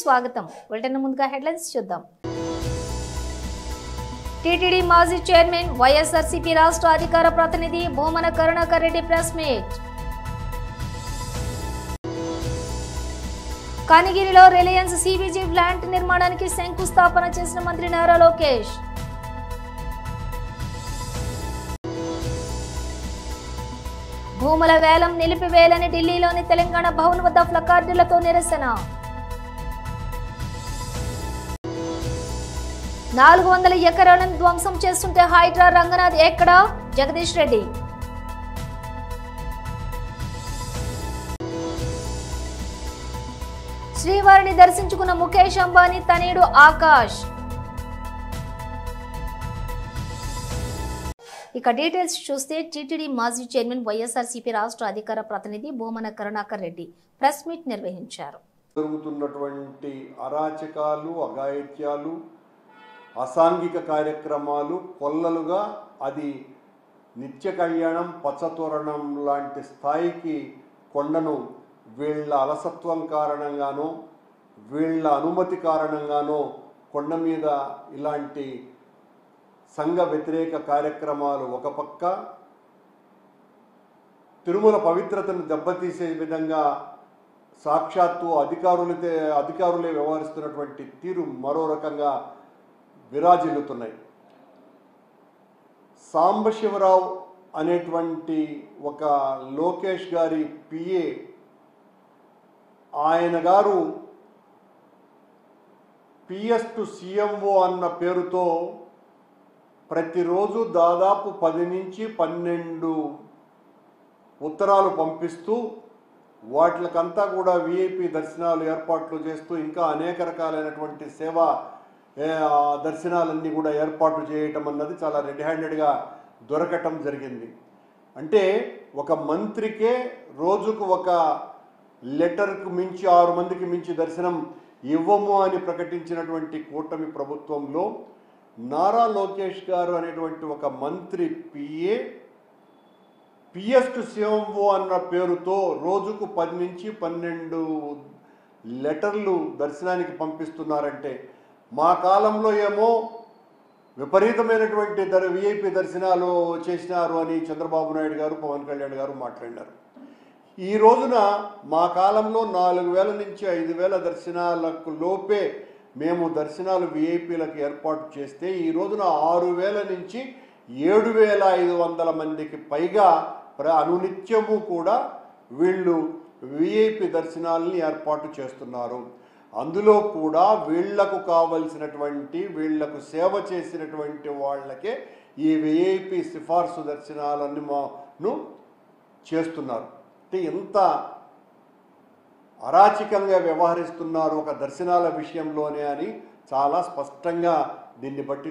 స్వాగతం. బులెటిన్ ముందుగా హెడ్లైన్స్ చూద్దాం. టీటీడీ మాజీ చైర్మన్ వైఎస్ఆర్సీపీ రాష్ట్ర అధికార ప్రతినిధి భూమన కరుణాకర్ రెడ్డి ప్రెస్ మీట్. కనిగిరిలో రిలయన్స్ సిబిజీ ప్లాంట్ నిర్మాణానికి శంకుస్థాపన చేసిన మంత్రి నారా లోకేష్. భూముల వేలం నిలిపివేయాలని ఢిల్లీలోని తెలంగాణ భవన్ వద్ద ప్లకార్డులతో నిరసన. 400 ఎకరాలను ధ్వంసం చేస్తుంటే హైడ్రా రంగనాథ్ ఎక్కడా? జగదీష్ రెడ్డి. శ్రీవారిని దర్శించుకున్న ముఖేష్ అంబానీ తనయుడు ఆకాష్. ఇక డీటెయిల్స్ చూస్తే టీటీడీ మాజీ చైర్మన్ వైఎస్ఆర్సీపీ రాష్ట్ర అధికార ప్రతినిధి భూమన కరుణాకర్ రెడ్డి ప్రెస్ మీట్ నిర్వహించారు. జరుగుతున్నటువంటి అరాచకాలు, అఘాయిత్యాలు, అసాంఘిక కార్యక్రమాలు కొల్లలుగా అది నిత్య కళ్యాణం, పచ్చతోరణం లాంటి స్థాయికి కొండను వీళ్ళ అలసత్వం కారణంగానో వీళ్ళ అనుమతి కారణంగానో కొండ మీద ఇలాంటి సంఘ వ్యతిరేక కార్యక్రమాలు ఒక పక్క, తిరుమల పవిత్రతను దెబ్బతీసే విధంగా సాక్షాత్తు అధికారులే వ్యవహరిస్తున్నటువంటి తీరు మరో రకంగా విరాజిల్లుతున్నాయి. సాంబశివరావు అనేటువంటి ఒక లోకేష్ గారి పిఏ, ఆయన గారు పిఎస్ టు సిఎంఓ అన్న పేరుతో ప్రతిరోజు దాదాపు 10 నుంచి 12 ఉత్తరాలు పంపిస్తూ వాటికంతా కూడా విఐపి దర్శనాలు ఏర్పాట్లు చేస్తూ ఇంకా అనేక రకాలైనటువంటి సేవా దర్శనాలన్నీ కూడా ఏర్పాటు చేయటం అన్నది చాలా రెడ్ హ్యాండెడ్గా దొరకటం జరిగింది. అంటే ఒక మంత్రికే రోజుకు ఒక లెటర్కు మించి 6 మందికి మించి దర్శనం ఇవ్వము అని ప్రకటించినటువంటి కూటమి ప్రభుత్వంలో నారా లోకేష్ గారు అనేటువంటి ఒక మంత్రి పిఏ పిఎస్ టు సిఎంఓ అన్న పేరుతో రోజుకు 10 నుంచి 12 లెటర్లు దర్శనానికి పంపిస్తున్నారంటే, మా కాలంలో ఏమో విపరీతమైనటువంటి విఐపి దర్శనాలు చేసినారు అని చంద్రబాబు నాయుడు గారు, పవన్ కళ్యాణ్ గారు మాట్లాడినారు. ఈ రోజున మా కాలంలో 4000 నుంచి 5000 దర్శనాలకు లోపే మేము దర్శనాలు విఐపీలకు ఏర్పాటు చేస్తే ఈ రోజున 6000 నుంచి 7500 మందికి పైగా అనునిత్యము కూడా వీళ్ళు విఐపి దర్శనాలని ఏర్పాటు చేస్తున్నారు. అందులో కూడా వీళ్లకు కావలసినటువంటి, వీళ్లకు సేవ చేసినటువంటి వాళ్ళకే ఈ విఐపి సిఫార్సు దర్శనాలను చేస్తున్నారు. అంటే ఎంత అరాచకంగా వ్యవహరిస్తున్నారు ఒక దర్శనాల విషయంలోనే అని చాలా స్పష్టంగా దీన్ని బట్టి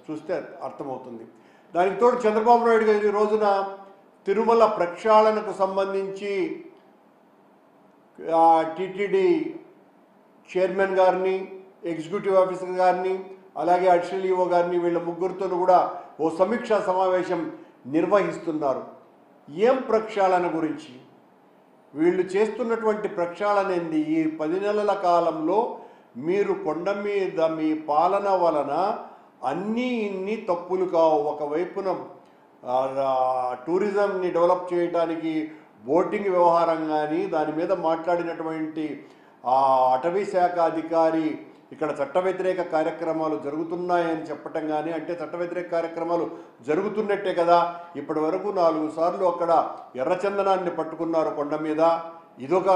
చూస్తే అర్థమవుతుంది. దానికి తోడు చంద్రబాబు నాయుడు గారు ఈ రోజున తిరుమల ప్రక్షాళనకు సంబంధించి టీటీడీ చైర్మన్ గారిని, ఎగ్జిక్యూటివ్ ఆఫీసర్ గారిని, అలాగే అడిషనల్ ఈఓ గారిని, వీళ్ళ ముగ్గురితో కూడా ఓ సమీక్షా సమావేశం నిర్వహిస్తున్నారు. ఏం ప్రక్షాళన గురించి? వీళ్ళు చేస్తున్నటువంటి ప్రక్షాళన ఏంది? ఈ 10 నెలల కాలంలో మీరు కొండ మీద మీ పాలన వలన ఇన్ని తప్పులు కావు. ఒకవైపున టూరిజంని డెవలప్ చేయడానికి బోటింగ్ వ్యవహారం కానీ, దాని మీద మాట్లాడినటువంటి అటవీ శాఖ అధికారి ఇక్కడ చట్ట వ్యతిరేక కార్యక్రమాలు జరుగుతున్నాయని చెప్పటం కానీ, అంటే చట్ట వ్యతిరేక కార్యక్రమాలు జరుగుతున్నట్టే కదా. ఇప్పటి వరకు 4 సార్లు అక్కడ ఎర్రచందనాన్ని పట్టుకున్నారు కొండ మీద. ఇదొక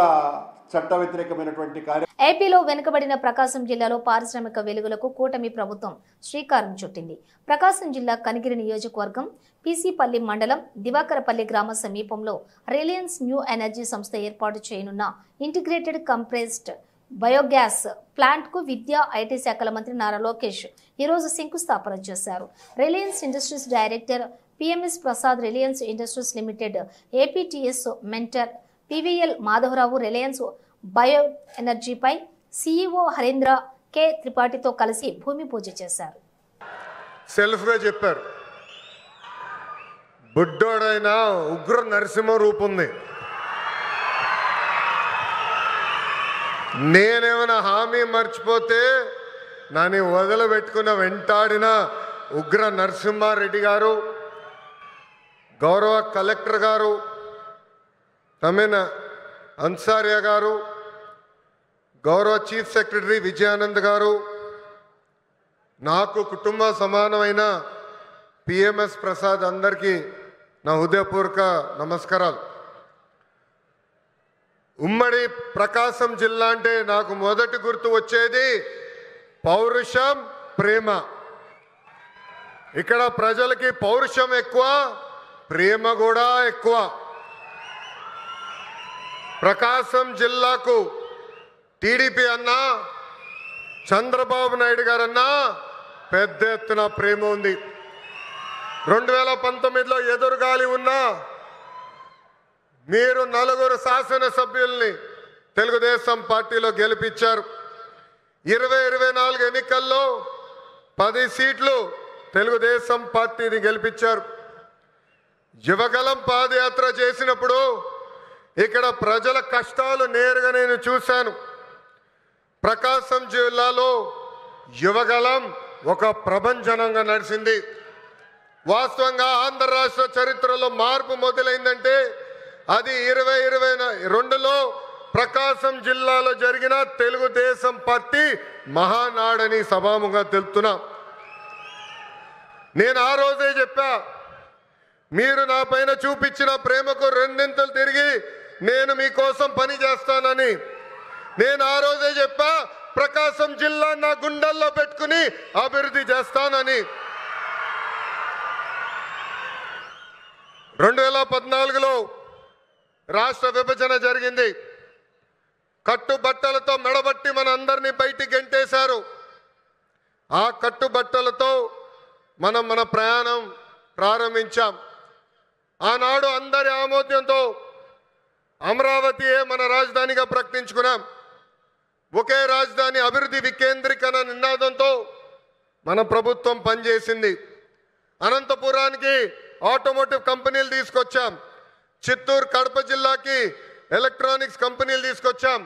చట్ట వ్యతిరేకమైనటువంటి కార్యం. ఏపీలో వెనుకబడిన ప్రకాశం జిల్లాలో పారిశ్రామిక వెలుగులకు కూటమి ప్రభుత్వం శ్రీకారం చుట్టింది. ప్రకాశం జిల్లా కనిగిరి నియోజకవర్గం పీసీపల్లి మండలం దివాకరపల్లి గ్రామ సమీపంలో రిలయన్స్ న్యూ ఎనర్జీ సంస్థ ఏర్పాటు చేయనున్న ఇంటిగ్రేటెడ్ కంప్రెస్డ్ బయోగ్యాస్ ప్లాంట్ కు విద్యా ఐటీ శాఖల మంత్రి నారా లోకేష్ ఈరోజు శంకుస్థాపన చేశారు. Reliance Industries director PMS Prasad, Reliance Industries Limited APTS mentor PVL Madhavarao, Reliance bio ఎనర్జీపై సిఇఓ హరీంద్ర కె త్రిపాఠితో కలిసి భూమి పూజ చేశారు. సెల్ఫ్గా చెప్పారు, బుడ్డోడైన ఉగ్ర నరసింహ రూపుంది. నేనేమైనా హామీ మర్చిపోతే నన్ను వదిలిపెట్టుకున్న వెంటాడిన ఉగ్ర నరసింహారెడ్డి గారు, గౌరవ కలెక్టర్ గారు తమిన అన్సారియా గారు, గౌరవ చీఫ్ సెక్రటరీ విజయానంద్ గారు, నాకు కుటుంబ సమానమైన పిఎంఎస్ ప్రసాద్ అందరికీ నా హృదయపూర్వక నమస్కారాలు. ఉమ్మడి ప్రకాశం జిల్లా అంటే నాకు మొదటి గుర్తు వచ్చేది పౌరుషం, ప్రేమ. ఇక్కడ ప్రజలకి పౌరుషం ఎక్కువ, ప్రేమ కూడా ఎక్కువ. ప్రకాశం జిల్లాకు టీడీపీ అన్నా, చంద్రబాబు నాయుడు గారన్నా పెద్ద ఎత్తున ప్రేమ ఉంది. 2019లో ఎదురుగాలి ఉన్నా మీరు 4 శాసనసభ్యుల్ని తెలుగుదేశం పార్టీలో గెలిపించారు. 2024 ఎన్నికల్లో 10 సీట్లు తెలుగుదేశం పార్టీని గెలిపించారు. యువగలం పాదయాత్ర చేసినప్పుడు ఇక్కడ ప్రజల కష్టాలు నేరుగా నేను చూశాను. ప్రకాశం జిల్లాలో యువగలం ఒక ప్రభంజనంగా నడిచింది. వాస్తవంగా ఆంధ్ర రాష్ట్ర చరిత్రలో మార్పు మొదలైందంటే అది 2022లో ప్రకాశం జిల్లాలో జరిగిన తెలుగుదేశం పార్టీ మహానాడని సభాముగా తెలుపుతున్నా. నేను ఆ రోజే చెప్పా, మీరు నా పైన చూపించిన ప్రేమకు రెండింతలు తిరిగి నేను మీకోసం పని చేస్తానని. నేను ఆ రోజే చెప్పా, ప్రకాశం జిల్లా నా గుండెల్లో పెట్టుకుని అభివృద్ధి చేస్తానని. 2014లో రాష్ట్ర విభజన జరిగింది. కట్టుబట్టలతో మెడబట్టి మన అందరినీ బయటికి గెంటేశారు. ఆ కట్టుబట్టలతో మన ప్రయాణం ప్రారంభించాం. ఆనాడు అందరి ఆమోద్యంతో అమరావతియే మన రాజధానిగా ప్రకటించుకున్నాం. ఒకే రాజధాని అభివృద్ధి వికేంద్రీకరణ నినాదంతో మన ప్రభుత్వం పనిచేసింది. అనంతపురానికి ఆటోమోటివ్ కంపెనీలు తీసుకొచ్చాం. చిత్తూరు కడప జిల్లాకి ఎలక్ట్రానిక్స్ కంపెనీలు తీసుకొచ్చాం.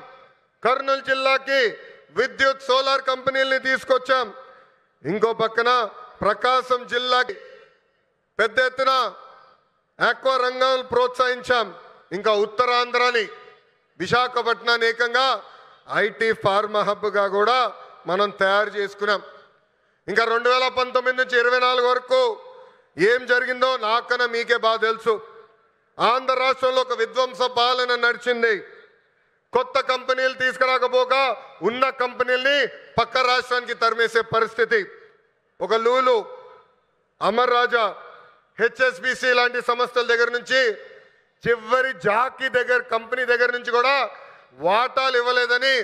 కర్నూలు జిల్లాకి విద్యుత్ సోలార్ కంపెనీలని తీసుకొచ్చాం. ఇంకో పక్కన ప్రకాశం జిల్లాకి పెద్ద ఎత్తున ఆక్వా రంగాలను ప్రోత్సహించాం. ఇంకా ఉత్తరాంధ్రని విశాఖపట్నాన్ని ఏకంగా ఐటీ ఫార్మా హబ్గా కూడా మనం తయారు చేసుకున్నాం. ఇంకా 2019 నుంచి 24 వరకు ఏం జరిగిందో నాకన్నా మీకే బాగా తెలుసు. ఆంధ్ర రాష్ట్రంలో ఒక విధ్వంస పాలన నడిచింది. కొత్త కంపెనీలు తీసుకురాకపోగా ఉన్న కంపెనీల్ని పక్క రాష్ట్రానికి తరిమేసే పరిస్థితి. ఒక లూలు, అమర్ రాజా, హెచ్ఎస్బిసి లాంటి సంస్థల దగ్గర నుంచి చివరి జాకీ కంపెనీ దగ్గర నుంచి కూడా వాటాలు ఇవ్వలేదని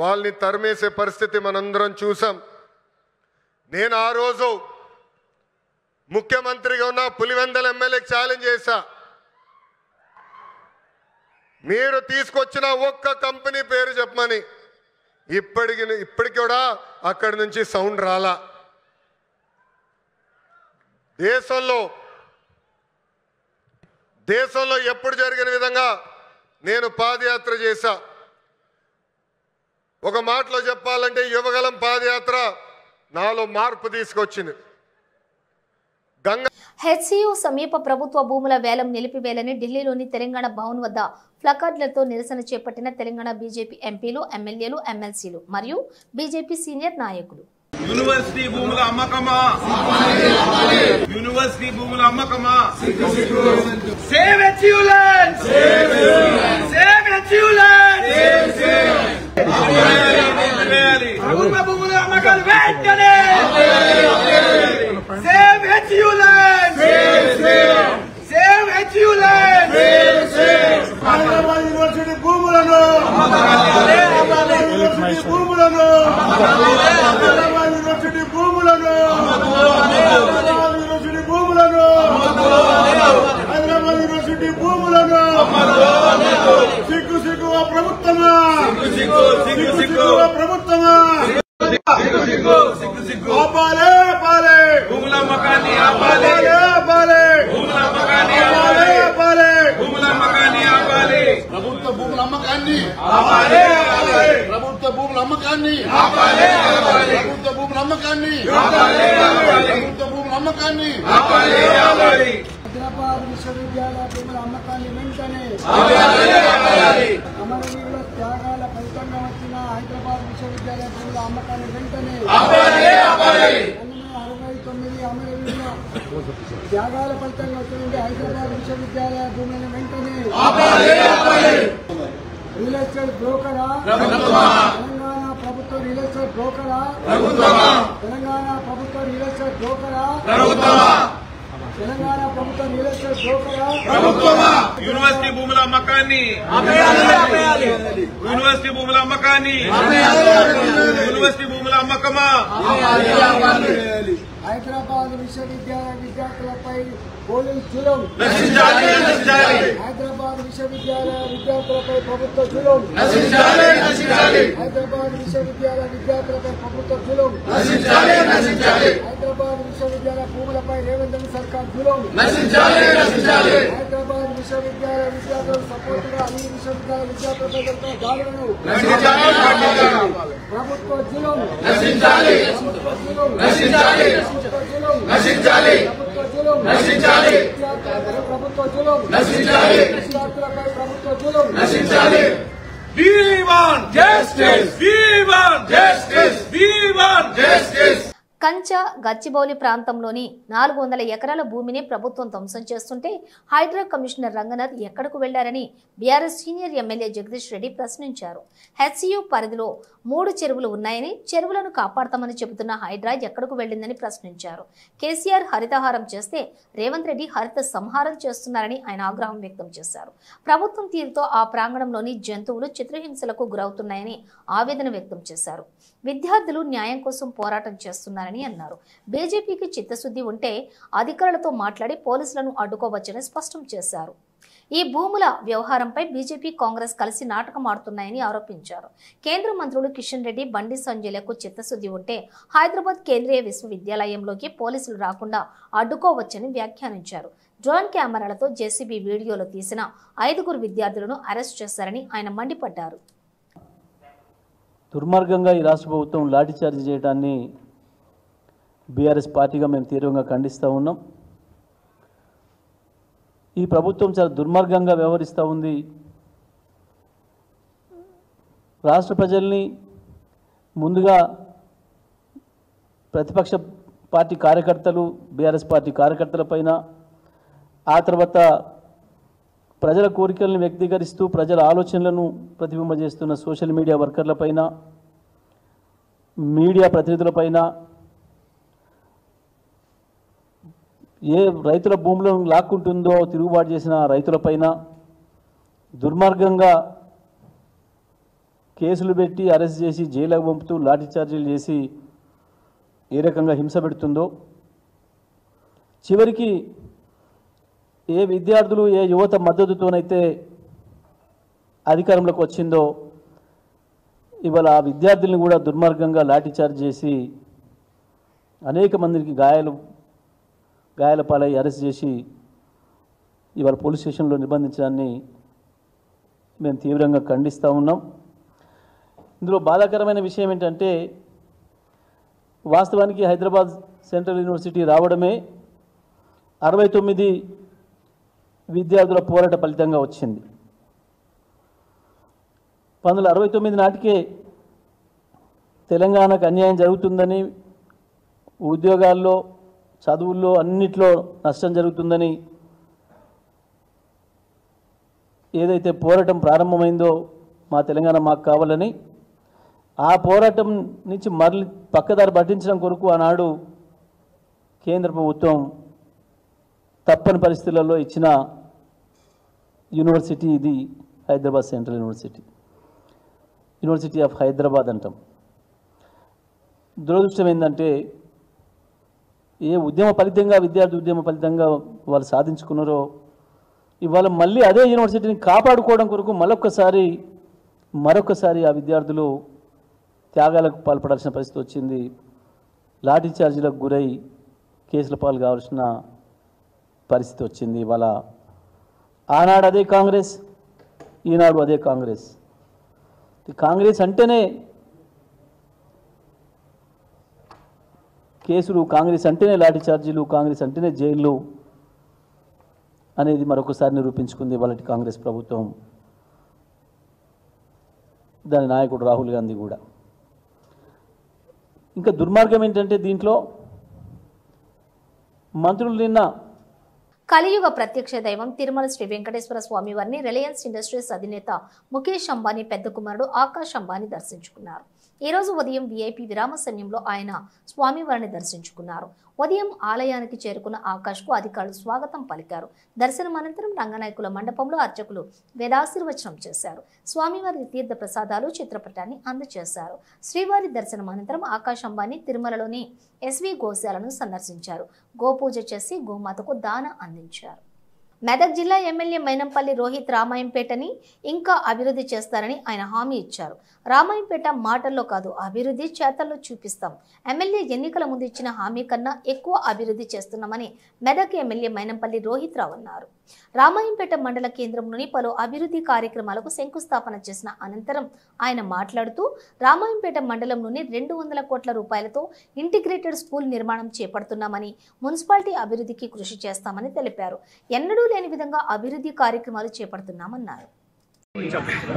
వాళ్ళని తరిమేసే పరిస్థితి మనందరం చూసాం. నేను ఆ రోజు ముఖ్యమంత్రిగా ఉన్న పులివెందల ఎమ్మెల్యేకి ఛాలెంజ్ చేశా, మీరు తీసుకొచ్చిన ఒక్క కంపెనీ పేరు చెప్పమని. ఇప్పటికి కూడా అక్కడి నుంచి సౌండ్ రాలా. దేశంలో ఎప్పుడు జరిగిన విధంగా నేను పాదయాత్ర చేశా. ఒక మాటలో చెప్పాలంటే యువగలం పాదయాత్ర నాలో మార్పు తీసుకొచ్చింది. హెచ్సియు సమీప ప్రభుత్వ భూముల వేలం నిలిపివేయాలని ఢిల్లీలోని తెలంగాణ భవన్ వద్ద ప్లకార్డులతో నిరసన చేపట్టిన తెలంగాణ బీజేపీ ఎంపీలు, ఎమ్మెల్యేలు, ఎమ్మెల్సీలు మరియు బీజేపీ సీనియర్ నాయకులు. యూనివర్సిటీ భూముల అమ్మకమా, యూనివర్సిటీ భూముల అమ్మకమా, సేవ్ హెచ్సియులెండ్, సేవ్ హెచ్సియులెండ్, ప్రభుత్వ భూముల అమ్మకాలు వెంటనే, సేవ్ హెచ్సియులెండ్, సేవ్ హెచ్సియులెండ్, హైదరాబాద్ యూనివర్సిటీ భూములను, యూనివర్సిటీ భూములను, యూనివర్సిటీ భూములను, యూనివర్సిటీ భూములను, హైదరాబాద్ యూనివర్సిటీ భూములను, సిగ్గు సిగ్గు ప్రభుత్వమా, సిగ్గు సిగ్గు ప్రభుత్వమా, ఆపాలే ఆపాలే భూముల అమ్మకాన్ని, ఆపాలే ఆపాలే భూముల అమ్మకాన్ని, ఆపాలే ఆపాలే భూముల అమ్మకాన్ని, ఆపాలి ప్రభుత్వ భూముల అమ్మకాన్ని, ఆపాలే ఆపాలే అమ్మకాన్ని ప్రభుత్వ భూముల అమ్మకాన్ని హైదరాబాద్ విశ్వవిద్యాలయ భూముల అమ్మకాన్ని వెంటనే అమరవీరుల త్యాగాల ఫలితంగా వచ్చిన హైదరాబాద్ విశ్వవిద్యాలయ భూముల అమ్మకాన్ని వెంటనే 69 అమరవీరుల త్యాగాల ఫలితంగా వచ్చిన హైదరాబాద్ విశ్వవిద్యాలయ భూములను వెంటనే రియల్ ఎస్టేట్ బ్రోకరా తెలంగాణ ప్రభుత్వ రియల్ ఎస్టేట్ బ్రోకరా తెలంగాణ ప్రభుత్వ రియల్ ఎస్టేట్ బ్రోకరా తెలంగాణ ప్రభుత్వ రియల్ ఎస్టేట్ బ్రోకరా యూనివర్సిటీ భూముల అమ్మకాన్ని యూనివర్సిటీ భూముల అమ్మకాన్ని యూనివర్సిటీ భూముల అమ్మకమా హైదరాబాద్ విశ్వవిద్యాలయ విద్యార్థులపై పోలీస్ జులుం హైదరాబాద్ విశ్వవిద్యాలయ విద్యార్థులపై ప్రభుత్వ జులుం హైదరాబాద్ విశ్వవిద్యాలయ విద్యార్థులపై ప్రభుత్వ జులుం హైదరాబాద్ విశ్వవిద్యాలయ భూములపై రేవంత్ రెడ్డి సర్కార్ జులుం హైదరాబాద్ విశ్వవిద్యాలయ విద్యార్థులకు సపోర్ట్ గా అన్ని విశ్వవిద్యాలయ విద్యార్థులపై జరుగుతున్న దాడులను ప్రభుత్వ జులుం ప్రభుత్వ జులుం We want justice! We want justice! We want justice! కంచ గచ్చిబౌలి ప్రాంతంలోని 400 ఎకరాల భూమిని ప్రభుత్వం ధ్వంసం చేస్తుంటే హైడ్రా కమిషనర్ రంగనాథ్ ఎక్కడకు వెళ్లారని BRS senior MLA Jagadish Reddy ప్రశ్నించారు. హెచ్సియు పరిధిలో 3 చెరువులు ఉన్నాయని, చెరువులను కాపాడతామని చెబుతున్న హైడ్రా ఎక్కడకు వెళ్లిందని ప్రశ్నించారు. కేసీఆర్ హరితహారం చేస్తే రేవంత్ రెడ్డి హరిత సంహారం చేస్తున్నారని ఆయన ఆగ్రహం వ్యక్తం చేశారు. ప్రభుత్వం తీరుతో ఆ ప్రాంగణంలోని జంతువులు చిత్రహింసలకు గురవుతున్నాయని ఆవేదన వ్యక్తం చేశారు. విద్యార్థులు న్యాయం కోసం పోరాటం చేస్తున్నారని అన్నారు. బీజేపీకి చిత్తశుద్ధి ఉంటే అధికారులతో మాట్లాడి పోలీసులను అడ్డుకోవచ్చని స్పష్టం చేశారు. ఈ భూముల వ్యవహారంపై బీజేపీ కాంగ్రెస్ కలిసి నాటకం ఆడుతున్నాయని ఆరోపించారు. కేంద్ర మంత్రులు కిషన్ రెడ్డి, బండి సంజయ్లకు చిత్తశుద్ధి ఉంటే హైదరాబాద్ కేంద్రీయ విశ్వవిద్యాలయంలోకి పోలీసులు రాకుండా అడ్డుకోవచ్చని వ్యాఖ్యానించారు. డ్రోన్ కెమెరాలతో జేసీబీ వీడియోలో తీసిన 5 విద్యార్థులను అరెస్ట్ చేశారని ఆయన మండిపడ్డారు. దుర్మార్గంగా ఈ రాష్ట్ర ప్రభుత్వం లాఠీచార్జ్ చేయడాన్ని బీఆర్ఎస్ పార్టీగా మేము తీవ్రంగా ఖండిస్తూ ఉన్నాం. ఈ ప్రభుత్వం చాలా దుర్మార్గంగా వ్యవహరిస్తూ ఉంది. రాష్ట్ర ప్రజల్ని ముందుగా ప్రతిపక్ష పార్టీ కార్యకర్తలు, బీఆర్ఎస్ పార్టీ కార్యకర్తలపైన, ఆ తర్వాత ప్రజల కోరికలను వ్యక్తీకరిస్తూ ప్రజల ఆలోచనలను ప్రతిబింబజేస్తున్న సోషల్ మీడియా వర్కర్లపైన, మీడియా ప్రతినిధులపైన, ఏ రైతుల భూములను లాక్కుంటుందో తిరుగుబాటు చేసిన రైతులపైన దుర్మార్గంగా కేసులు పెట్టి అరెస్ట్ చేసి జైలుకు పంపుతూ లాఠీచార్జీలు చేసి ఏ రకంగా హింస పెడుతుందో, చివరికి ఏ విద్యార్థులు, ఏ యువత మద్దతుతోనైతే అధికారంలోకి వచ్చిందో ఇవాళ ఆ విద్యార్థులను కూడా దుర్మార్గంగా లాఠీచార్జ్ చేసి అనేక మందికి గాయాల పాలై అరెస్ట్ చేసి ఇవాళ పోలీస్ స్టేషన్లో నిర్బంధించడాన్ని మేము తీవ్రంగా ఖండిస్తూ ఉన్నాం. ఇందులో బాధాకరమైన విషయం ఏంటంటే, వాస్తవానికి హైదరాబాద్ సెంట్రల్ యూనివర్సిటీ రావడమే 69 విద్యార్థుల పోరాట ఫలితంగా వచ్చింది. 1969 నాటికే తెలంగాణకు అన్యాయం జరుగుతుందని, ఉద్యోగాల్లో, చదువుల్లో అన్నిట్లో నష్టం జరుగుతుందని ఏదైతే పోరాటం ప్రారంభమైందో మా తెలంగాణ మాకు కావాలని, ఆ పోరాటం నుంచి మరలి పక్కదారి పట్టించడం కొరకు ఆనాడు కేంద్ర ప్రభుత్వం తప్పని పరిస్థితులలో ఇచ్చిన యూనివర్సిటీ ఇది Hyderabad central university of Hyderabad అంటాం. దురదృష్టం ఏంటంటే, ఏ ఉద్యమ ఫలితంగా, విద్యార్థి ఉద్యమ ఫలితంగా వాళ్ళు సాధించుకున్నారో ఇవాళ మళ్ళీ అదే యూనివర్సిటీని కాపాడుకోవడం కొరకు మరొకసారి ఆ విద్యార్థులు త్యాగాలకు పాల్పడాల్సిన పరిస్థితి వచ్చింది. లాఠీ చార్జీలకు గురై కేసుల పాలు కావాల్సిన పరిస్థితి వచ్చింది. ఇవాళ ఆనాడు అదే కాంగ్రెస్, ఈనాడు అదే కాంగ్రెస్. కాంగ్రెస్ అంటేనే కేసులు, కాంగ్రెస్ అంటేనే లాఠీ ఛార్జీలు, కాంగ్రెస్ అంటేనే జైళ్ళు అనేది మరొకసారి నిరూపించుకుంది వాళ్ళ కాంగ్రెస్ ప్రభుత్వం, దాని నాయకుడు రాహుల్ గాంధీ కూడా. ఇంకా దుర్మార్గం ఏంటంటే దీంట్లో మంత్రులు నిన్న కలియుగ ప్రత్యక్ష దైవం తిరుమల శ్రీ వెంకటేశ్వర స్వామి వారిని రిలయన్స్ ఇండస్ట్రీస్ అధినేత ముఖేష్ అంబానీ పెద్ద కుమారుడు ఆకాష్ అంబానీ దర్శించుకున్నారు. ఈ రోజు ఉదయం వీఐపీ విరామ సమయంలో ఆయన స్వామివారిని దర్శించుకున్నారు. ఉదయం ఆలయానికి చేరుకున్న ఆకాష్కు అధికారులు స్వాగతం పలికారు. దర్శనం అనంతరం రంగనాయకుల మండపంలో అర్చకులు వేదాశీర్వచనం చేశారు. స్వామివారి తీర్థ ప్రసాదాలు, చిత్రపటాన్ని అందజేశారు. శ్రీవారి దర్శనం అనంతరం ఆకాష్ అంబానీ తిరుమలలోని ఎస్వి గోశాలను సందర్శించారు. గోపూజ చేసి గోమాతకు దాన అందించారు. మెదక్ జిల్లా ఎమ్మెల్యే మైనంపల్లి రోహిత్ రామాయంపేటని ఇంకా అభివృద్ధి చేస్తారని ఆయన హామీ ఇచ్చారు. రామాయంపేట మాటల్లో కాదు, అభివృద్ధి చేతల్లో చూపిస్తాం. ఎమ్మెల్యే ఎన్నికల ముందు ఇచ్చిన హామీ కన్నా ఎక్కువ అభివృద్ధి చేస్తున్నామని మెదక్ ఎమ్మెల్యే మైనంపల్లి రోహిత్ రావు అన్నారు. రామాయంపేట మండల కేంద్రంలోని పలు అభివృద్ధి కార్యక్రమాలకు శంకుస్థాపన చేసిన అనంతరం ఆయన మాట్లాడుతూ రామాయంపేట మండలంలోని 200 కోట్ల రూపాయలతో ఇంటిగ్రేటెడ్ స్కూల్ నిర్మాణం చేపడుతున్నామని, మున్సిపాలిటీ అభివృద్ధికి కృషి చేస్తామని తెలిపారు. ఎన్నడూ లేని విధంగా అభివృద్ధి కార్యక్రమాలు చేపడుతున్నామన్నారు.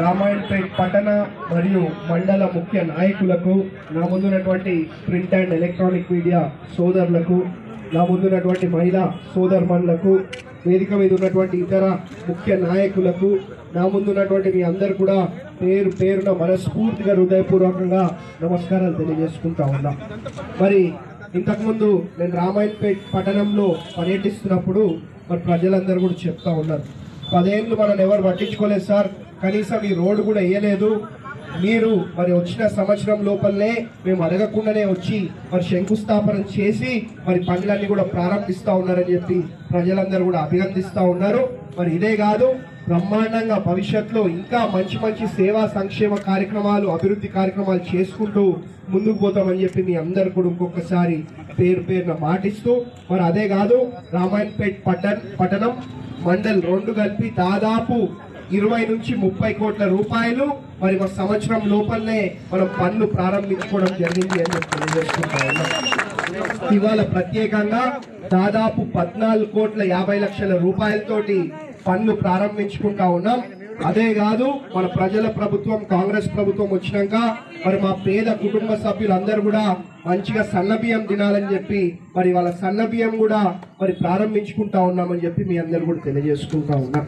రామాయంపేట్ పట్టణ మరియు మండల ముఖ్య నాయకులకు, నా ముందున్నటువంటి ప్రింట్ అండ్ ఎలక్ట్రానిక్ మీడియా సోదరులకు, నా ముందున్నటువంటి మహిళా సోదరుమణులకు, వేదిక మీద ఉన్నటువంటి ఇతర ముఖ్య నాయకులకు, నా ముందున్నటువంటి మీ అందరు కూడా పేరు పేరున మనస్ఫూర్తిగా హృదయపూర్వకంగా నమస్కారాలు తెలియజేసుకుంటా ఉన్నా. మరి ఇంతకుముందు నేను రామాయంపేట్ పట్టణంలో పర్యటిస్తున్నప్పుడు మరి ప్రజలందరూ కూడా చెప్తా ఉన్నారు, 10 ఏళ్ళు మనల్ని ఎవరు పట్టించుకోలేదు సార్, కనీసం ఈ రోడ్డు కూడా వేయలేదు, మీరు మరి వచ్చిన సంవత్సరం లోపలనే మేము అడగకుండానే వచ్చి మరి శంకుస్థాపన చేసి మరి పనులన్నీ కూడా ప్రారంభిస్తూ ఉన్నారని చెప్పి ప్రజలందరూ కూడా అభినందిస్తూ ఉన్నారు. మరి ఇదే కాదు, బ్రహ్మాండంగా భవిష్యత్తులో ఇంకా మంచి మంచి సేవా సంక్షేమ కార్యక్రమాలు, అభివృద్ధి కార్యక్రమాలు చేసుకుంటూ ముందుకు పోతామని చెప్పి మీ అందరు కూడా ఇంకొకసారి పేరున మాటిస్తూ, మరి అదే కాదు, రామాయంపేట్ పట్టణం మండల్ 2 కలిపి దాదాపు 20 నుంచి 30 కోట్ల రూపాయలు మరి ఒక సంవత్సరం లోపలనే మనం పనులు ప్రారంభించుకోవడం జరిగింది అని తెలియజేసుకుంటా ఉన్నాం. ఇవాళ ప్రత్యేకంగా దాదాపు 14 కోట్ల 50 లక్షల రూపాయలతోటి పనులు ప్రారంభించుకుంటా ఉన్నాం. అదే కాదు, మన ప్రజల ప్రభుత్వం కాంగ్రెస్ ప్రభుత్వం వచ్చినాక మరి మా పేద కుటుంబ సభ్యులందరూ కూడా మంచిగా సన్నబియ్యం తినాలని చెప్పి మరి వాళ్ళ సన్నబియ్యం కూడా మరి ప్రారంభించుకుంటా ఉన్నామని చెప్పి మీ అందరు కూడా తెలియజేసుకుంటా ఉన్నాం.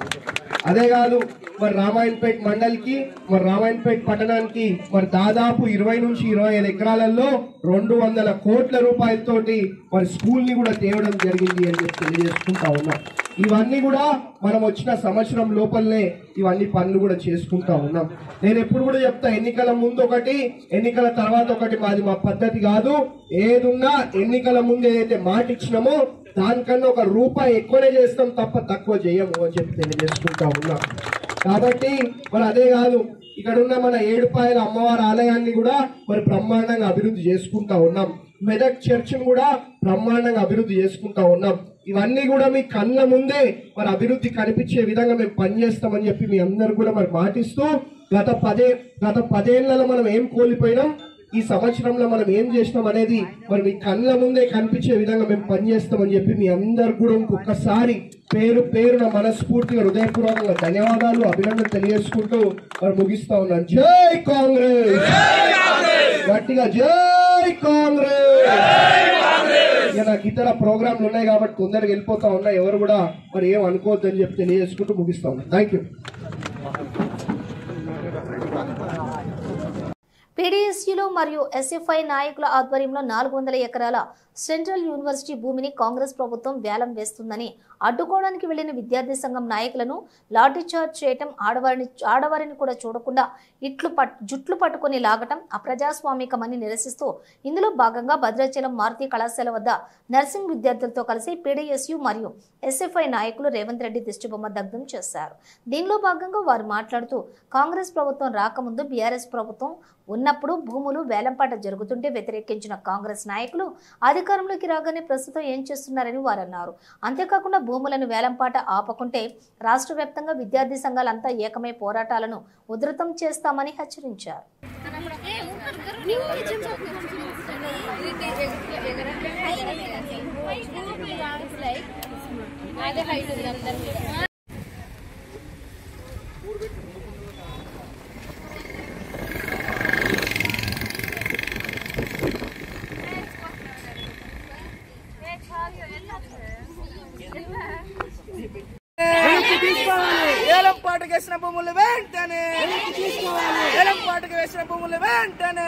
అదే కాదు, మరి రామాయంపేట్ మండలికి మరి రామాయంపేట్ పట్టణానికి మరి దాదాపు 20 నుంచి 25 ఎకరాలలో 200 కోట్ల రూపాయలతోటి మరి స్కూల్ ని కూడా తేవడం జరిగింది అని చెప్పి తెలియజేసుకుంటా ఉన్నాం. ఇవన్నీ కూడా మనం వచ్చిన సంవత్సరం లోపలనే ఇవన్నీ పనులు కూడా చేసుకుంటా ఉన్నాం. నేను ఎప్పుడు కూడా చెప్తా, ఎన్నికల ముందు ఒకటి, ఎన్నికల తర్వాత ఒకటి, మాది మా పద్ధతి కాదు. ఏదున్నా ఎన్నికల ముందు ఏదైతే మాట ఇచ్చినామో దానికన్నా 1 రూపాయి ఎక్కువనే చేస్తాం తప్ప తక్కువ చేయము అని చెప్పి తెలియజేసుకుంటా ఉన్నాం. కాబట్టి మరి అదే కాదు, ఇక్కడ ఉన్న మన ఏడుపాయల అమ్మవారి ఆలయాన్ని కూడా మరి బ్రహ్మాండంగా అభివృద్ధి చేసుకుంటా ఉన్నాం. మెదక్ చర్చిని కూడా బ్రహ్మాండంగా అభివృద్ధి చేసుకుంటా ఉన్నాం. ఇవన్నీ కూడా మీ కళ్ళ ముందే మరి అభివృద్ధి కనిపించే విధంగా మేము పనిచేస్తామని చెప్పి మీ అందరు కూడా మరి మాటిస్తూ, గత 10 ఏళ్లలో మనం ఏం కోల్పోయినాం, ఈ సంవత్సరంలో మనం ఏం చేసినాం అనేది మరి మీ కళ్ళ ముందే కనిపించే విధంగా మేము పనిచేస్తామని చెప్పి మీ అందరు కూడా ఇంకొకసారి పేరున మనస్ఫూర్తిగా హృదయపూర్వకంగా ధన్యవాదాలు, అభినందన తెలియజేసుకుంటూ మరి ముగిస్తా ఉన్నాను. జై కాంగ్రెస్, గట్టిగా జై కాంగ్రెస్. ఇక నాకు ఇతర ప్రోగ్రాంలు ఉన్నాయి కాబట్టి తొందరగా వెళ్ళిపోతా ఉన్నా, ఎవరు కూడా మరి ఏం అనుకోవద్దు అని చెప్పి తెలియజేసుకుంటూ ముగిస్తా ఉన్నాను. Thank you. పీడీఎస్యూలో మరియు ఎస్ఎఫ్ఐ నాయకుల ఆధ్వర్యంలో 400 ఎకరాల సెంట్రల్ యూనివర్సిటీ భూమిని కాంగ్రెస్ ప్రభుత్వం వేలం వేస్తుందని అడ్డుకోవడానికి వెళ్లిన విద్యార్థి సంఘం నాయకులను లాఠీచార్జ్ చేయటం, ఆడవారిని కూడా చూడకుండా జుట్లు పట్టుకుని లాగటం అప్రజాస్వామికమని నిరసిస్తూ ఇందులో భాగంగా భద్రాచలం మారుతి కళాశాల వద్ద నర్సింగ్ విద్యార్థులతో కలిసి పీడీఎస్యూ మరియు ఎస్ఎఫ్ఐ నాయకులు రేవంత్ రెడ్డి దిష్టిబొమ్మ దగ్ధం చేశారు. దీనిలో భాగంగా వారు మాట్లాడుతూ కాంగ్రెస్ ప్రభుత్వం రాకముందు బీఆర్ఎస్ ప్రభుత్వం ఉన్నప్పుడు భూములు వేలంపాట జరుగుతుంటే వ్యతిరేకించిన కాంగ్రెస్ నాయకులు అధికారంలోకి రాగానే ప్రస్తుతం ఏం చేస్తున్నారని వారు అన్నారు. అంతేకాకుండా భూములను వేలంపాట ఆపకుంటే రాష్ట్ర వ్యాప్తంగా విద్యార్థి సంఘాలంతా ఏకమై పోరాటాలను ఉధృతం చేస్తామని హెచ్చరించారు. ఏలంపాటకు వేసిన భూములు వెంటనే ఏలంపాటకు వేసిన భూములు వెంటనే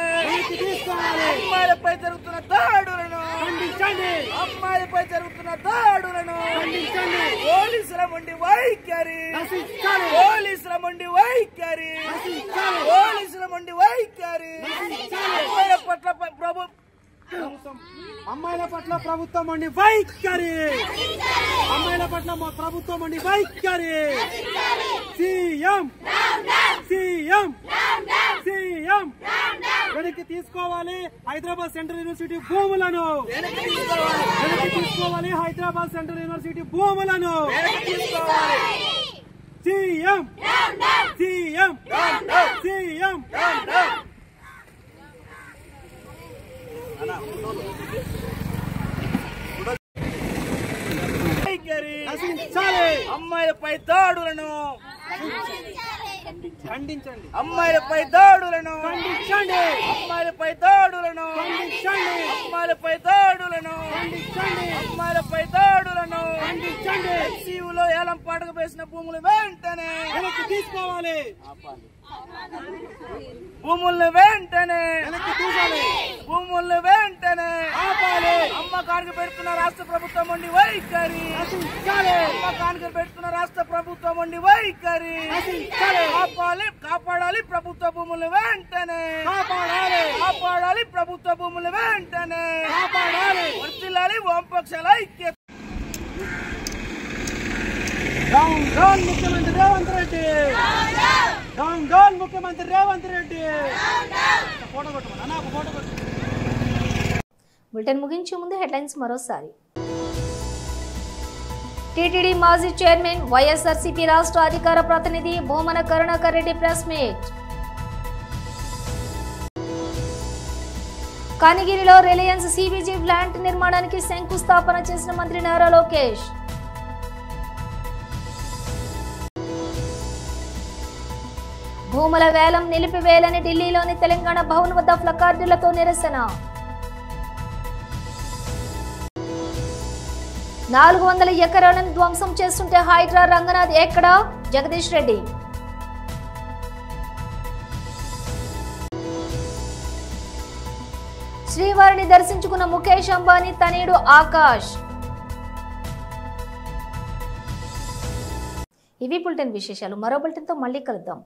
అమ్మాయిలపై జరుగుతున్న దాడులను అమ్మాయిలపై జరుగుతున్న దాడులను పోలీసుల ముండి వైఖరి పోలీసుల ముండి వైఖరి పోలీసుల ముండి వైఖరి అమ్మాయిల పట్ల అమ్మాయిల పట్ల ప్రభుత్వం ఉండి వైఖరి అమ్మాయిల పట్ల ప్రభుత్వం ఉండి వైఖరి సీఎం సీఎం సీఎం వెనక్కి తీసుకోవాలి హైదరాబాద్ సెంట్రల్ యూనివర్సిటీ భూములను వెనక్కి తీసుకోవాలి హైదరాబాద్ సెంట్రల్ యూనివర్సిటీ భూములను సీఎం సీఎం సీఎం అమ్మాయిలపై దాడులను ఖండించండి అమ్మాయిలపై దాడులను ఖండించండి అమ్మాయిలపై దాడులను ఖండించండి అమ్మాయిలపై దాడులను ఖండించండి అమ్మాయిలపై దాడులను ఖండించండి ఎస్సీలో ఏలంపాటకు వేసిన భూములు వెంటనే వెనక్కి తీసుకోవాలి భూములను వెంటనే వెనక్కి తీసుకోవాలి భూములను వెంటనే ఆపాలి అమ్మకానికి పెడుతున్న రాష్ట్ర ప్రభుత్వం ఉండి వైఖరి అమ్మకానికి పెడుతున్న రాష్ట్ర ప్రభుత్వం ఉండి వైఖరి కాపాడాలి ప్రభుత్వ భూములు వెంటనే కాపాడాలి ప్రభుత్వ భూములు వెంటనే వర్ధిల్లాలి వామపక్షాల ఐక్యత. డౌన్ డౌన్ ముఖ్యమంత్రి రేవంత్ రెడ్డి డౌన్ డౌన్ ముఖ్యమంత్రి రేవంత్ రెడ్డి ఫోటో కొట్టుకోండి నాకు ఫోటో కొట్టు. బులెటిన్ ముగించే ముందు హెడ్లైన్స్ మరోసారి. టీటీడీ మాజీ చైర్మన్ వైఎస్ఆర్సీపీ రాష్ట్ర అధికార ప్రతినిధి భూమన కరుణాకర్ రెడ్డి ప్రెస్ మీట్. కనిగిరిలో రిలయన్స్ సిబిజీ ప్లాంట్ నిర్మాణానికి శంకుస్థాపన చేసిన మంత్రి నారా లోకేష్. భూముల వేలం నిలిపివేయాలని ఢిల్లీలోని తెలంగాణ భవన్ వద్ద ప్లకార్డులతో నిరసన. 400 ఎకరాలను ధ్వంసం చేస్తుంటే హైడ్రా రంగనాథ్ ఎక్కడా? జగదీష్ రెడ్డి. శ్రీవారిని దర్శించుకున్న ముఖేష్ అంబానీ తనయుడు ఆకాష్. ఇవి బులెటిన్ విశేషాలు. మరో బులెటిన్తో మళ్ళీ కలుద్దాం.